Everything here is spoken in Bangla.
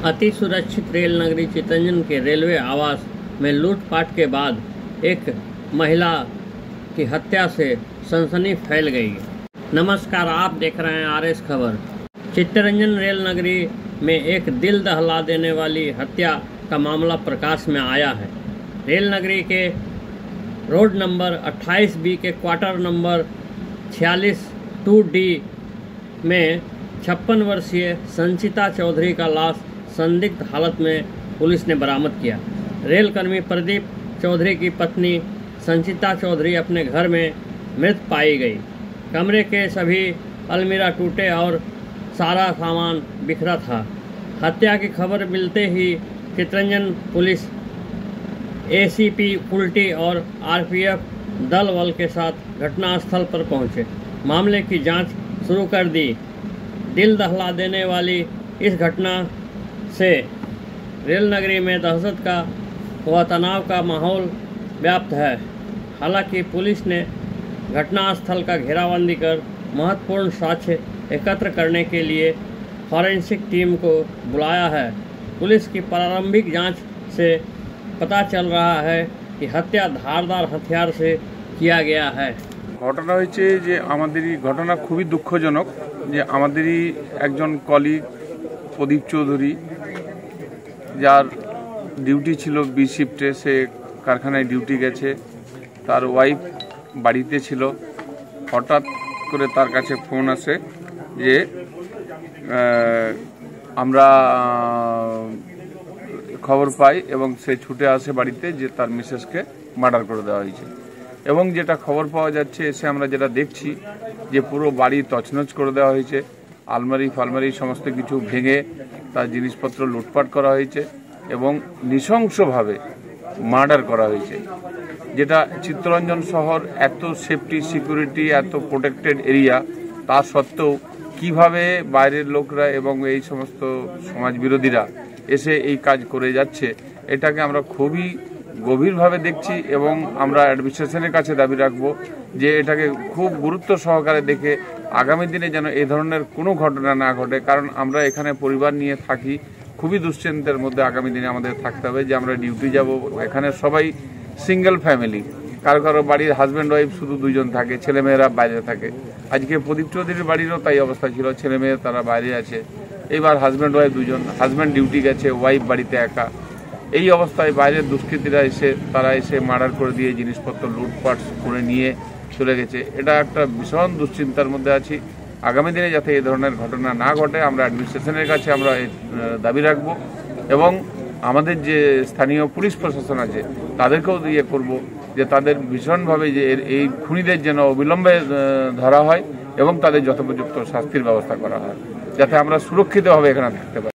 अति सुरक्षित रेल नगरी चितरंजन के रेलवे आवास में लूटपाट के बाद एक महिला की हत्या से सनसनी फैल गई। नमस्कार, आप देख रहे हैं आरएस खबर। चितरंजन रेल नगरी में एक दिल दहला देने वाली हत्या का मामला प्रकाश में आया है। रेल नगरी के रोड नंबर 28B के क्वार्टर नंबर 46 2D में 56 वर्षीय संचिता चौधरी का लाश संदिग्ध हालत में पुलिस ने बरामद किया। रेल कर्मी प्रदीप चौधरी की पत्नी संचिता चौधरी अपने घर में मृत पाई गई। कमरे के सभी अलमीरा टूटे और सारा सामान बिखरा था। हत्या की खबर मिलते ही चितरंजन पुलिस ACP उल्टी और RPF दल बल के साथ घटनास्थल पर पहुंचे। मामले की जांच शुरू कर दी। दिल दहला देने वाली इस घटना से रेल नगरी में दहशत का व तनाव का माहौल व्याप्त है। हालांकि पुलिस ने घटनास्थल का घेराबंदी कर महत्वपूर्ण साक्ष्य एकत्र करने के लिए फॉरेंसिक टीम को बुलाया है। पुलिस की प्रारंभिक जांच से पता चल रहा है कि हत्या धारदार हथियार से किया गया है। घटना হয়েছে যে আমাদের এই ঘটনা খুবই দুঃখজনক যে আমাদের একজন কলিগ প্রদীপ চৌধুরী যার ডিউটি ছিল বি শিফটে, সে কারখানায় ডিউটি গেছে, তার ওয়াইফ বাড়িতে ছিল। হঠাৎ করে তার কাছে ফোন আসে যে আমরা খবর পাই এবং সে ছুটে আসে বাড়িতে যে তার মিসেসকে মার্ডার করে দেওয়া হয়েছে। এবং যেটা খবর পাওয়া যাচ্ছে, এসে আমরা যেটা দেখছি যে পুরো বাড়ি তছনছ করে দেওয়া হয়েছে। আলমারি ফালমারি সমস্ত কিছু ভেঙে তার জিনিসপত্র লুটপাট করা হয়েছে এবং নৃশংসভাবে মার্ডার করা হয়েছে। যেটা চিত্তরঞ্জন শহর এত সেফটি সিকিউরিটি, এত প্রোটেক্টেড এরিয়া, তা সত্ত্বেও কিভাবে বাইরের লোকরা এবং এই সমস্ত সমাজ বিরোধীরা এসে এই কাজ করে যাচ্ছে, এটাকে আমরা খুবই গভীরভাবে দেখছি এবং আমরা অ্যাডমিনিস্ট্রেশনের কাছে দাবি রাখবো যে এটাকে খুব গুরুত্ব সহকারে দেখে আগামী দিনে যেন এই ধরনের কোনো ঘটনা না ঘটে। কারণ আমরা এখানে পরিবার নিয়ে থাকি, খুবই দুশ্চিন্তার মধ্যে আগামী দিনে আমাদের থাকতে হবে যে আমরা ডিউটি যাব। এখানে সবাই সিঙ্গেল ফ্যামিলি, কারো কারো বাড়ির হাজব্যান্ড ওয়াইফ শুধু দুইজন থাকে, ছেলেমেয়েরা বাইরে থাকে। আজকে প্রদীপ চৌধুরীর বাড়িরও তাই অবস্থা ছিল, ছেলেমেয়ে তারা বাইরে আছে। এইবার হাজব্যান্ড ওয়াইফ দুজন, হাজব্যান্ড ডিউটি গেছে, ওয়াইফ বাড়িতে একা। এই অবস্থায় বাইরের দুষ্কৃতীরা তারা এসে মার্ডার করে দিয়ে জিনিসপত্র লুটপাট করে নিয়ে চলে গেছে। এটা একটা ভীষণ দুশ্চিন্তার মধ্যে আছি। আগামী দিনে যাতে এই ধরনের ঘটনা না ঘটে আমরা অ্যাডমিনিস্ট্রেশনের কাছে আমরা দাবি রাখবো এবং আমাদের যে স্থানীয় পুলিশ প্রশাসন আছে তাদেরকেও করব যে তাদের ভীষণভাবে যে এই খুনিদের যেন অবিলম্বে ধরা হয় এবং তাদের যথোপযুক্ত শাস্তির ব্যবস্থা করা হয়, যাতে আমরা সুরক্ষিতভাবে এখানে থাকতে পারি।